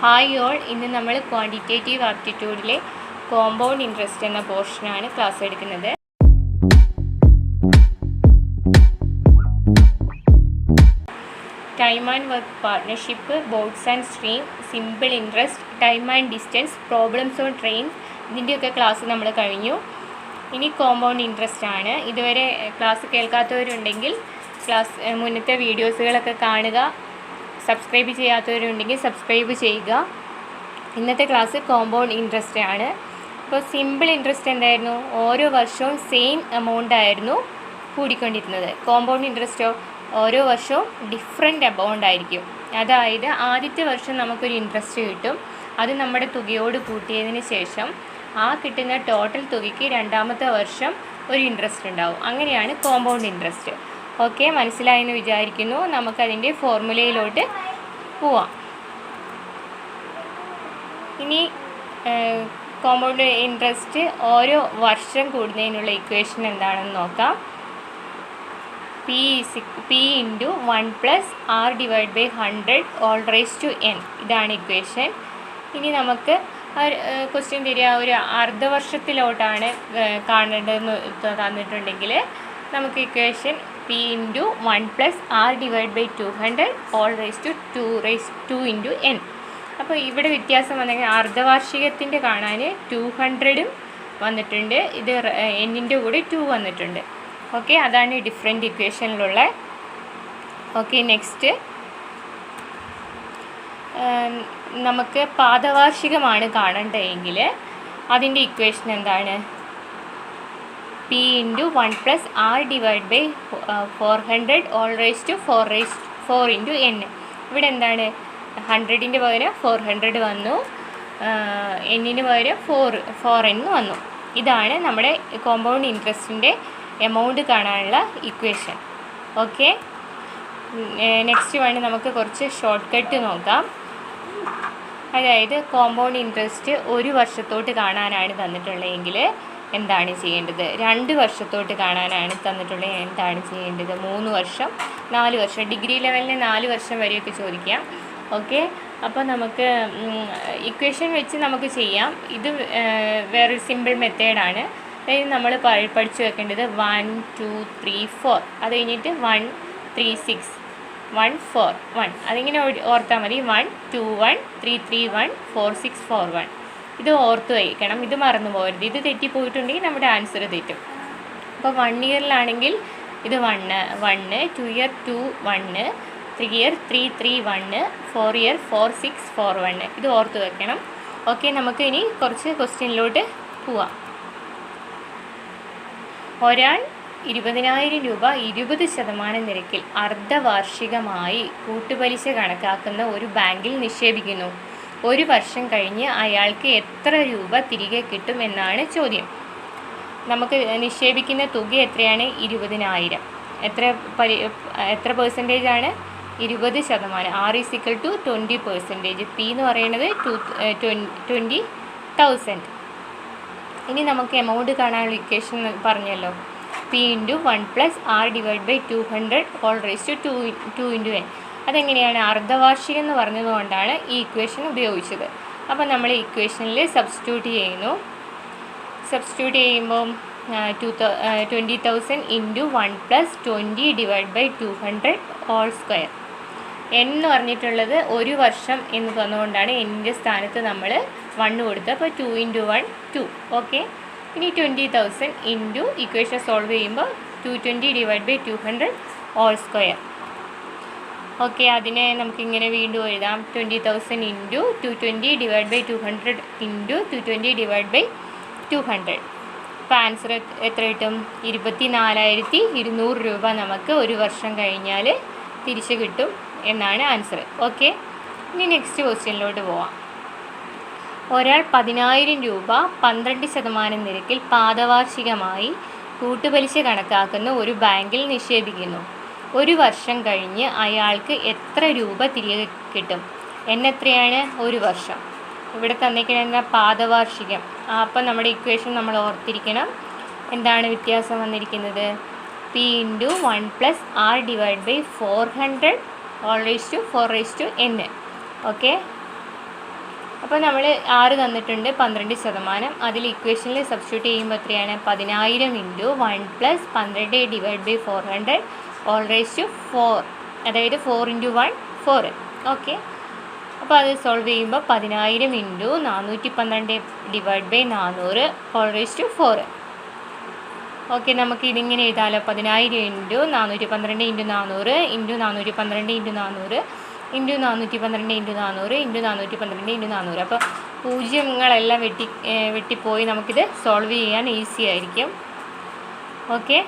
Hi all, ഇന്ന് നമ്മൾ quantitative ആപ്റ്റിറ്റ്യൂഡിലെ compound interest എന്ന പോർഷനാണ് ക്ലാസ് എടുക്കുന്നത്. Time and work partnership, boats and stream, simple interest, time and distance, problems on train, ഇതിൻ്റെയൊക്കെ class നമ്മൾ കഴിഞ്ഞു. ഇനി കോമ്പൗണ്ട് ഇൻട്രസ്റ്റ് ആണ്. ഇതുവരെ ക്ലാസ് കേൾക്കാത്തവരുണ്ടെങ്കിൽ മുന്നത്തെ വീഡിയോസുകളൊക്കെ കാണുക. സബ്സ്ക്രൈബ് ചെയ്യാത്തവരുണ്ടെങ്കിൽ സബ്സ്ക്രൈബ് ചെയ്യുക. ഇന്നത്തെ ക്ലാസ് കോമ്പൗണ്ട് ഇൻട്രസ്റ്റ് ആണ്. അപ്പോൾ സിമ്പിൾ ഇൻട്രസ്റ്റ് എന്തായിരുന്നു? ഓരോ വർഷവും സെയിം എമൗണ്ട് ആയിരുന്നു കൂടിക്കൊണ്ടിരുന്നത്. കോമ്പൗണ്ട് ഇൻട്രസ്റ്റോ ഓരോ വർഷവും ഡിഫറെൻ്റ് എമൗണ്ട് ആയിരിക്കും. അതായത് ആദ്യത്തെ വർഷം നമുക്കൊരു ഇൻട്രസ്റ്റ് കിട്ടും. അത് നമ്മുടെ തുകയോട് കൂട്ടിയതിന് ശേഷം ആ കിട്ടുന്ന ടോട്ടൽ തുകയ്ക്ക് രണ്ടാമത്തെ വർഷം ഒരു ഇൻട്രസ്റ്റ് ഉണ്ടാവും. അങ്ങനെയാണ് കോമ്പൗണ്ട് ഇൻട്രസ്റ്റ്. ഓക്കെ, മനസ്സിലായെന്ന് വിചാരിക്കുന്നു. നമുക്കതിൻ്റെ ഫോർമുലയിലോട്ട് പോവാം. ഇനി കോമ്പൗണ്ട് ഇൻട്രസ്റ്റ് ഓരോ വർഷം കൂടുന്നതിനുള്ള ഇക്വേഷൻ എന്താണെന്ന് നോക്കാം. P into 1+R/100 whole raise to n, ഇതാണ് ഇക്വേഷൻ. ഇനി നമുക്ക് ക്വസ്റ്റ്യൻ തരിക ഒരു അർദ്ധവർഷത്തിലോട്ടാണ് കാണേണ്ടതെന്ന് തന്നിട്ടുണ്ടെങ്കിൽ നമുക്ക് equation P into 1+R/200 whole raise to 2 into n. അപ്പോൾ ഇവിടെ വ്യത്യാസം വന്നെങ്കിൽ അർദ്ധവാർഷികത്തിൻ്റെ കാണാൻ 200 വന്നിട്ടുണ്ട്, ഇത് എന്നിൻ്റെ കൂടെ 2 വന്നിട്ടുണ്ട്. ഓക്കെ, അതാണ് ഡിഫറെൻറ്റ് ഇക്വേഷനിലുള്ള. ഓക്കെ, നെക്സ്റ്റ് നമുക്ക് പാദവാർഷികമാണ് കാണേണ്ടതെങ്കിൽ അതിൻ്റെ ഇക്വേഷൻ എന്താണ്? P into 1+R/400 whole raise to 4 into n. ഇവിടെ എന്താണ്? 100ൻ്റെ പകരം 400 വന്നു, എന്നിന് പകരം 4n വന്നു. ഇതാണ് നമ്മുടെ കോമ്പൗണ്ട് ഇൻട്രസ്റ്റിൻ്റെ എമൗണ്ട് കാണാനുള്ള ഇക്വേഷൻ. ഓക്കെ, നെക്സ്റ്റ് വേണ്ടി നമുക്ക് കുറച്ച് ഷോർട്ട് കട്ട് നോക്കാം. അതായത് കോമ്പൗണ്ട് ഇൻട്രസ്റ്റ് ഒരു വർഷത്തോട്ട് കാണാനാണ് തന്നിട്ടുള്ളതെങ്കിൽ എന്താണ് ചെയ്യേണ്ടത്? 2 വർഷത്തോട്ട് കാണാനാണ് തന്നിട്ടുള്ളത്, എന്താണ് ചെയ്യേണ്ടത്? 3 വർഷം, 4 വർഷം, ഡിഗ്രി ലെവലിന് 4 വർഷം വരെയൊക്കെ ചോദിക്കാം. ഓക്കെ, അപ്പോൾ നമുക്ക് ഇക്വേഷൻ വെച്ച് നമുക്ക് ചെയ്യാം. ഇത് വേറൊരു സിമ്പിൾ മെത്തേഡാണ്. അതായത് നമ്മൾ പഠിച്ചു വെക്കേണ്ടത് 1 2 3 4, അത് കഴിഞ്ഞിട്ട് 1 3 6 1 4 1, അതിങ്ങനെ ഓർത്താൽ മതി. 1 2 1 3 3 1 4 6 4 1, ഇത് ഓർത്ത് വയ്ക്കണം. ഇത് മറന്നു പോകരുത്. ഇത് തെറ്റിപ്പോയിട്ടുണ്ടെങ്കിൽ നമ്മുടെ ആൻസർ തെറ്റും. അപ്പോൾ 1 ഇയറിലാണെങ്കിൽ ഇത് 1 2 ഇയർ 2 1 3 ഇയർ 3 3 1 4 ഇയർ 4 6 4 1, ഇത് ഓർത്ത് വെക്കണം. ഓക്കെ, നമുക്ക് ഇനി കുറച്ച് ക്വസ്റ്റ്യനിലോട്ട് പോവാം. ഒരാൾ 20,000 രൂപ 20% നിരക്കിൽ അർദ്ധവാർഷികമായി കൂട്ടുപലിശ കണക്കാക്കുന്ന ഒരു ബാങ്കിൽ നിക്ഷേപിക്കുന്നു. ഒരു വർഷം കഴിഞ്ഞ് അയാൾക്ക് എത്ര രൂപ തിരികെ കിട്ടും എന്നാണ് ചോദ്യം. നമുക്ക് നിക്ഷേപിക്കുന്ന തുക എത്രയാണ്? 20,000. എത്ര പെർസെൻറ്റേജ് ആണ്? 20%. R = 20%. P എന്ന് പറയുന്നത് 20,000. ഇനി നമുക്ക് എമൗണ്ട് കാണാനുള്ള ഇക്വേഷൻ പറഞ്ഞല്ലോ. P into 1+R/200 whole raise to 2 into n. അതെങ്ങനെയാണ്? അർദ്ധവാർഷികം എന്ന് പറഞ്ഞതുകൊണ്ടാണ് ഈ ഇക്വേഷൻ ഉപയോഗിച്ചത്. അപ്പോൾ നമ്മൾ ഇക്വേഷനിൽ സബ്സ്റ്റിറ്റ്യൂട്ട് ചെയ്യുന്നു. സബ്സ്റ്റിറ്റ്യൂട്ട് ചെയ്യുമ്പോൾ 20,000 ഇൻറ്റു 1+20/200 ഓൾ സ്ക്വയർ. n എന്ന് പറഞ്ഞിട്ടുള്ളത് ഒരു വർഷം എന്ന് തന്നുകൊണ്ടാണ് എന്നിൻ്റെ സ്ഥാനത്ത് നമ്മൾ 1 കൊടുത്തത്. അപ്പോൾ 2 ഇൻറ്റു 1 2. ഓക്കെ, ഇനി 20,000 ഇൻറ്റു ഇക്വേഷൻ സോൾവ് ചെയ്യുമ്പോൾ 220/200 ഓൾ സ്ക്വയർ. ഓക്കെ, അതിനെ നമുക്കിങ്ങനെ വീണ്ടും എഴുതാം. 20,000 ഇൻറ്റു 220/200 ഇൻറ്റു 220/200. അപ്പോൾ ആൻസർ എത്ര കിട്ടും? 24,200 രൂപ നമുക്ക് ഒരു വർഷം കഴിഞ്ഞാൽ തിരിച്ച് കിട്ടും എന്നാണ് ആൻസർ. ഓക്കെ, ഇനി നെക്സ്റ്റ് ക്വസ്റ്റ്യനിലോട്ട് പോവാം. ഒരാൾ 10,000 രൂപ 12% നിരക്കിൽ പാദവാർഷികമായി കൂട്ടുപലിശ കണക്കാക്കുന്ന ഒരു ബാങ്കിൽ നിക്ഷേപിക്കുന്നു. ഒരു വർഷം കഴിഞ്ഞ് അയാൾക്ക് എത്ര രൂപ തിരികെ കിട്ടും? എത്രയാണ്? ഒരു വർഷം. ഇവിടെ തന്നിരിക്കുന്ന പാദവാർഷികം. അപ്പം നമ്മുടെ ഇക്വേഷൻ നമ്മൾ ഓർത്തിരിക്കണം. എന്താണ് വ്യത്യാസം വന്നിരിക്കുന്നത്? P into 1+R/400 all raised to 4 raised to n. Okay, അപ്പോൾ നമ്മൾ 6 തന്നിട്ടുണ്ട് 12%. അതിൽ ഇക്വേഷനിൽ സബ്സ്റ്റിറ്റ്യൂട്ട് ചെയ്യുമ്പോൾ എത്രയാണ് 10,000 into 1 plus 12 divide by 400 whole raise to 4, അതായത് 4 ഇൻറ്റു 1 4. ഓക്കെ, അപ്പോൾ അത് സോൾവ് ചെയ്യുമ്പോൾ 10,000 into 412 divide by 400 whole raise to 4. Okay, നമുക്ക് ഇതിങ്ങനെ എഴുതാമല്ലോ. 10,000 into 412 into 400 into 412 into 400 into 412 into 400 into 412 into 400. അപ്പോൾ പൂജ്യങ്ങളെല്ലാം വെട്ടിപ്പോയി നമുക്കിത് സോൾവ് ചെയ്യാൻ ഈസി ആയിരിക്കും. ഓക്കെ,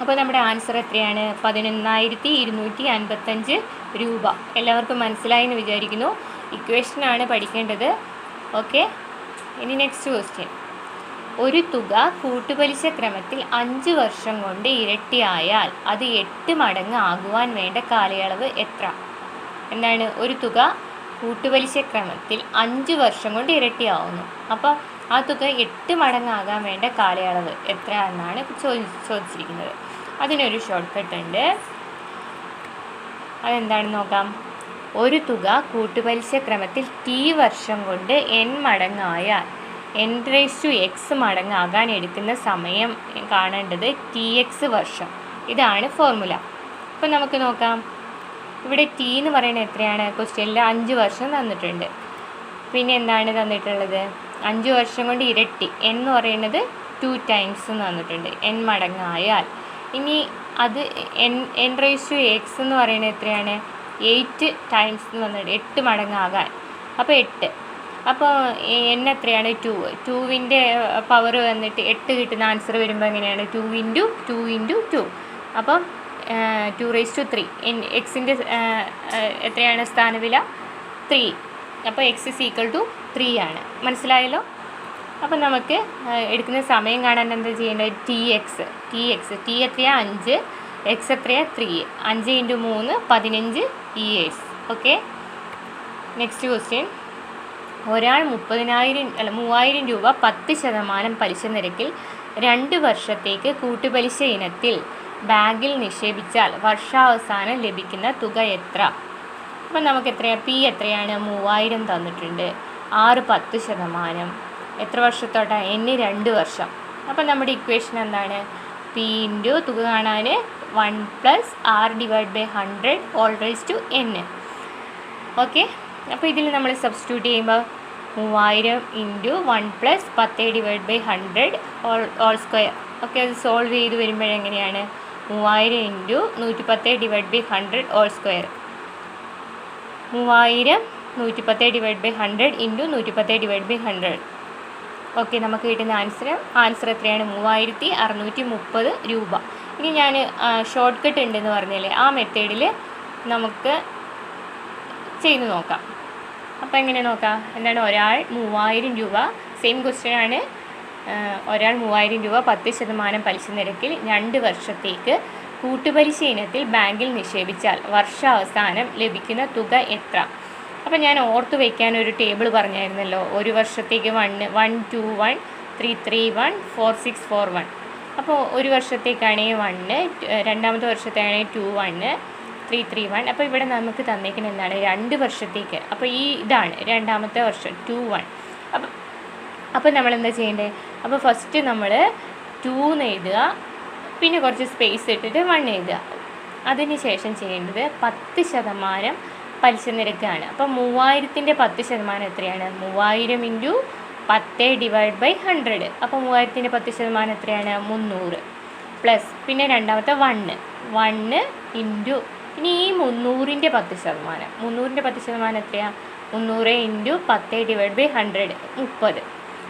അപ്പോൾ നമ്മുടെ ആൻസർ എത്രയാണ്? 11,255 രൂപ. എല്ലാവർക്കും മനസ്സിലായി എന്ന് വിചാരിക്കുന്നു. ഇക്വേഷനാണ് പഠിക്കേണ്ടത്. ഓക്കെ, ഇനി നെക്സ്റ്റ് ക്വസ്റ്റ്യൻ. ഒരു തുക കൂട്ടുപലിശ ക്രമത്തിൽ 5 വർഷം കൊണ്ട് ഇരട്ടിയായാൽ അത് 8 മടങ്ങ് ആകുവാൻ വേണ്ട കാലയളവ് എത്ര? എന്താണ്? ഒരു തുക കൂട്ടുപലിശ ക്രമത്തിൽ 5 വർഷം കൊണ്ട് ഇരട്ടിയാവുന്നു. അപ്പോൾ ആ തുക 8 മടങ്ങാകാൻ വേണ്ട കാലയളവ് എത്ര എന്നാണ് ചോദിച്ചിരിക്കുന്നത്. അതിനൊരു ഷോർട്ട് കട്ട് ഉണ്ട്. അതെന്താണെന്ന് നോക്കാം. ഒരു തുക കൂട്ടുപലിശ ക്രമത്തിൽ T വർഷം കൊണ്ട് n മടങ്ങായാൽ n⁻x മടങ്ങാകാൻ എടുക്കുന്ന സമയം കാണേണ്ടത് Tx വർഷം. ഇതാണ് ഫോർമുല. അപ്പോൾ നമുക്ക് നോക്കാം. ഇവിടെ T എന്ന് പറയുന്നത് എത്രയാണ്? ക്വസ്റ്റ്യനിൽ 5 വർഷം തന്നിട്ടുണ്ട്. പിന്നെ എന്താണ് തന്നിട്ടുള്ളത്? 5 വർഷം കൊണ്ട് ഇരട്ടി എന്ന് പറയുന്നത് 2 ടൈംസ് എന്ന് തന്നിട്ടുണ്ട്. n മടങ്ങായാൽ ഇനി അത് n⁻x എന്ന് പറയുന്നത് എത്രയാണ്? 8 ടൈംസ് എന്ന് പറഞ്ഞിട്ട് 8 മടങ്ങാകാൻ. അപ്പോൾ 8. അപ്പോൾ n എത്രയാണ്? 2. 2വിൻ്റെ പവർ വന്നിട്ട് 8 കിട്ടുന്ന ആൻസർ വരുമ്പോൾ എങ്ങനെയാണ്? 2 ഇൻറ്റു 2 ഇൻറ്റു 2. അപ്പം 2⁻3. എക്സിൻ്റെ എത്രയാണ് സ്ഥാനവില? 3. അപ്പോൾ x = 3 ആണ്. മനസ്സിലായല്ലോ? അപ്പം നമുക്ക് എടുക്കുന്ന സമയം കാണാൻ എന്താ ചെയ്യേണ്ടത്? Tx T എത്രയാണ്? 5. x എത്രയാണ്? 3. 5 into 3 15 years. Okay, next question. ഒരാൾ 3,000 രൂപ 10% പലിശ നിരക്കിൽ 2 വർഷത്തേക്ക് കൂട്ടുപലിശ ഇനത്തിൽ ബാങ്കിൽ നിക്ഷേപിച്ചാൽ വർഷാവസാനം ലഭിക്കുന്ന തുക എത്ര? അപ്പം നമുക്ക് എത്രയാണ്? P എത്രയാണ്? 3,000 തന്നിട്ടുണ്ട്. 10%. എത്ര വർഷത്തോട്ടാണ്? n 2 വർഷം. അപ്പം നമ്മുടെ ഇക്വേഷൻ എന്താണ്? P ഇൻറ്റു തുക കാണാൻ 1 plus r divide by 100 whole raise to n. Okay, അപ്പോൾ ഇതിൽ നമ്മൾ സബ്സ്റ്റിറ്റ്യൂട്ട് ചെയ്യുമ്പോൾ 3,000 into 1 plus 10 divide by 100 whole square. Okay, അത് സോൾവ് ചെയ്ത് വരുമ്പോഴെങ്ങനെയാണ്? 3,000 into 110 divide by 100 whole square. 3,000 110 divide by 100 into 110 divide by 100. Okay, നമുക്ക് കിട്ടുന്ന ആൻസർ എത്രയാണ്? 3,630 രൂപ. ഇനി ഞാൻ ഷോർട്ട് കട്ട് ഉണ്ടെന്ന് പറഞ്ഞാലേ ആ മെത്തേഡിൽ നമുക്ക് ചെയ്ത് നോക്കാം. അപ്പോൾ എങ്ങനെ നോക്കാം? എന്താണ്? ഒരാൾ 3,000 രൂപ, സെയിം ക്വസ്റ്റ്യൻ ആണ്. ഒരാൾ 3,000 രൂപ 10% പലിശ നിരക്കിൽ 2 വർഷത്തേക്ക് കൂട്ടുപലിശ ഇനത്തിൽ ബാങ്കിൽ നിക്ഷേപിച്ചാൽ വർഷാവസാനം ലഭിക്കുന്ന തുക എത്ര? അപ്പോൾ ഞാൻ ഓർത്ത് വയ്ക്കാൻ ഒരു ടേബിൾ പറഞ്ഞായിരുന്നല്ലോ. ഒരു വർഷത്തേക്ക് 1 1 2 1 3 3 1 4 6 4 1. അപ്പോൾ ഒരു വർഷത്തേക്കാണെങ്കിൽ 1, രണ്ടാമത്തെ വർഷത്തേക്കാണെങ്കിൽ 2 1 3 3 1. അപ്പോൾ ഇവിടെ നമുക്ക് തന്നേക്കുന്നത് എന്താണ്? 2 വർഷത്തേക്ക്. അപ്പോൾ ഇതാണ് രണ്ടാമത്തെ വർഷം 2 1. അപ്പോൾ നമ്മളെന്താ ചെയ്യേണ്ടത്? അപ്പോൾ ഫസ്റ്റ് നമ്മൾ 2 എന്ന് എഴുതുക, പിന്നെ കുറച്ച് സ്പേസ് ഇട്ടിട്ട് 1 എഴുതുക. അതിന് ശേഷം ചെയ്യേണ്ടത് 10% പലിശ നിരക്കാണ്. അപ്പോൾ 3,000ൻ്റെ 10% എത്രയാണ്? 3,000 ഇൻറ്റു 10 ഡിവൈഡ് ബൈ 100. അപ്പോൾ 3,000ൻ്റെ 10% എത്രയാണ്? 300. പ്ലസ് പിന്നെ രണ്ടാമത്തെ 1 ഇൻറ്റു ഇനി ഈ 300ൻ്റെ 10%. 300ൻ്റെ 10% എത്രയാണ്? 300 ഇൻറ്റു 10 ഡിവൈഡ് ബൈ 100 30.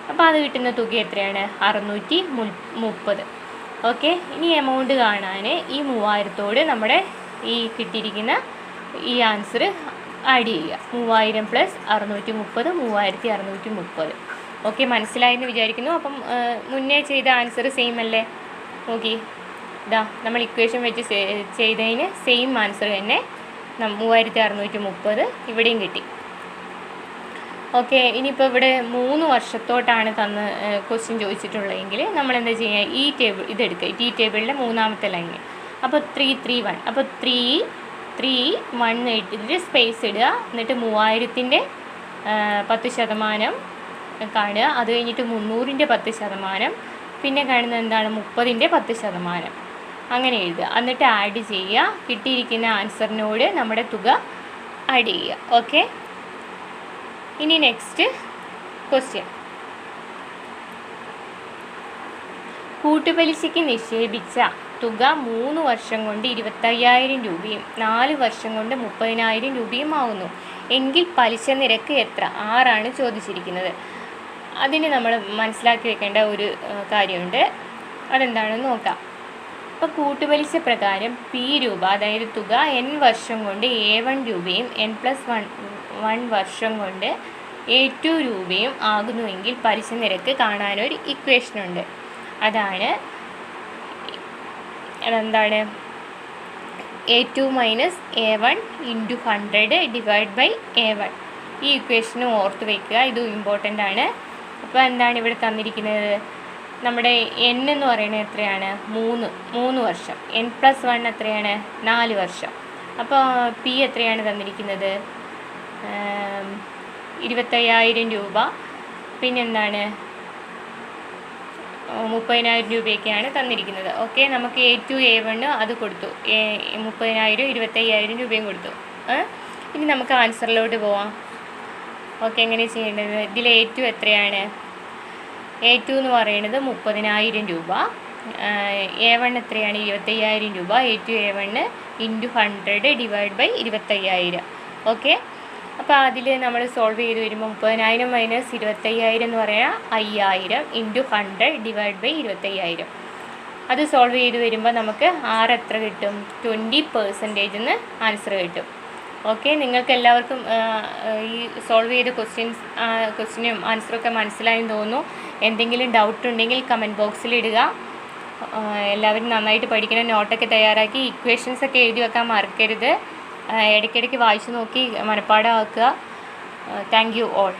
അപ്പോൾ അത് കിട്ടുന്ന തുക എത്രയാണ്? 630. ഓക്കെ, ഇനി എമൗണ്ട് കാണാൻ ഈ 3,000ത്തോട് നമ്മുടെ ഈ കിട്ടിയിരിക്കുന്ന ഈ ആൻസർ ആഡ് ചെയ്യുക. 3,000 പ്ലസ് 630 3,630. ഓക്കെ, മനസ്സിലായെന്ന് വിചാരിക്കുന്നു. അപ്പം മുന്നേ ചെയ്ത ആൻസർ സെയിം അല്ലേ? നോക്കി, ഇതാ നമ്മൾ ഇക്വേഷൻ വെച്ച് ചെയ്തതിന് സെയിം ആൻസർ തന്നെ 3,630 ഇവിടെയും കിട്ടി. ഓക്കെ, ഇനിയിപ്പോൾ ഇവിടെ 3 വർഷത്തോട്ടാണ് ക്വസ്റ്റ്യൻ ചോദിച്ചിട്ടുള്ളതെങ്കിൽ നമ്മൾ എന്താ ചെയ്യുക? ഈ ടേബിൾ ഇതെടുക്കുക. ഈ ടേബിളിലെ മൂന്നാമത്തെ ലൈന്. അപ്പോൾ 3 3 1. അപ്പോൾ 3 3 1 ഇട്ടിട്ട് സ്പേസ് ഇടുക. എന്നിട്ട് 3,000ൻ്റെ 10% കാണുക. അത് കഴിഞ്ഞിട്ട് 300ൻ്റെ 10%, പിന്നെ കാണുന്നത് എന്താണ് 30ൻ്റെ 10%, അങ്ങനെ എഴുതുക. എന്നിട്ട് ആഡ് ചെയ്യുക. കിട്ടിയിരിക്കുന്ന ആൻസറിനോട് നമ്മുടെ തുക ആഡ് ചെയ്യുക. ഓക്കെ, ഇനി നെക്സ്റ്റ് ക്വസ്റ്റ്യൻ. കൂട്ടുപലിശയ്ക്ക് നിക്ഷേപിച്ച തുക 3 വർഷം കൊണ്ട് 25,000 രൂപയും 4 വർഷം കൊണ്ട് 30,000 രൂപയും ആകുന്നു എങ്കിൽ പലിശ നിരക്ക് എത്ര? 6 ചോദിച്ചിരിക്കുന്നത്. അതിന് നമ്മൾ മനസ്സിലാക്കി വെക്കേണ്ട ഒരു കാര്യമുണ്ട്. അതെന്താണെന്ന് നോക്കാം. അപ്പോൾ കൂട്ടുപലിശ പ്രകാരം P രൂപ, അതായത് തുക N വർഷം കൊണ്ട് A1 രൂപയും N+1 വർഷം കൊണ്ട് A2 രൂപയും ആകുന്നുവെങ്കിൽ പലിശ നിരക്ക് കാണാനൊരു ഇക്വേഷനുണ്ട്. അതെന്താണ്? A2 minus A1 into 100 divide by A1. ഈ ഇക്വേഷനും ഓർത്ത് വയ്ക്കുക, ഇതും ഇമ്പോർട്ടൻ്റ് ആണ്. അപ്പോൾ എന്താണ് ഇവിടെ തന്നിരിക്കുന്നത്? നമ്മുടെ N എന്ന് പറയുന്നത് എത്രയാണ്? 3 വർഷം. N+1 എത്രയാണ്? 4 വർഷം. അപ്പോൾ P എത്രയാണ് തന്നിരിക്കുന്നത്? 25,000 രൂപ. പിന്നെന്താണ്? 30,000 രൂപയൊക്കെയാണ് തന്നിരിക്കുന്നത്. ഓക്കെ, നമുക്ക് A2 A1 അത് കൊടുത്തു. 30,000 25,000 രൂപയും കൊടുത്തു. ഇനി നമുക്ക് ആൻസറിലോട്ട് പോവാം. ഓക്കെ, എങ്ങനെ ചെയ്യേണ്ടത്? ഇതിൽ A2 എത്രയാണ്? A2 എന്ന് പറയുന്നത് 30,000 രൂപ. A1 എത്രയാണ്? 25,000 രൂപ. A2 A1 into 100 divide by 25,000. Okay, അപ്പോൾ അതിൽ നമ്മൾ സോൾവ് ചെയ്ത് വരുമ്പോൾ 30,000 മൈനസ് 25,000 എന്ന് പറയാം 5,000 ഇൻറ്റു 100 ഡിവൈഡ് ബൈ 25,000. അത് സോൾവ് ചെയ്ത് വരുമ്പോൾ നമുക്ക് എത്ര കിട്ടും? 20% ആൻസർ കിട്ടും. ഓക്കെ, നിങ്ങൾക്ക് എല്ലാവർക്കും ഈ സോൾവ് ചെയ്ത ക്വസ്റ്റ്യനും ആൻസറൊക്കെ മനസ്സിലായെന്ന് തോന്നുന്നു. എന്തെങ്കിലും ഡൗട്ട് ഉണ്ടെങ്കിൽ കമൻറ്റ് ബോക്സിൽ ഇടുക. എല്ലാവരും നന്നായിട്ട് പഠിക്കണം. നോട്ടൊക്കെ തയ്യാറാക്കി ഇക്വേഷൻസൊക്കെ എഴുതി വെക്കാൻ മറക്കരുത്. ഇടയ്ക്കിടയ്ക്ക് വായിച്ചു നോക്കി മനഃപ്പാഠമാക്കുക. Thank you all.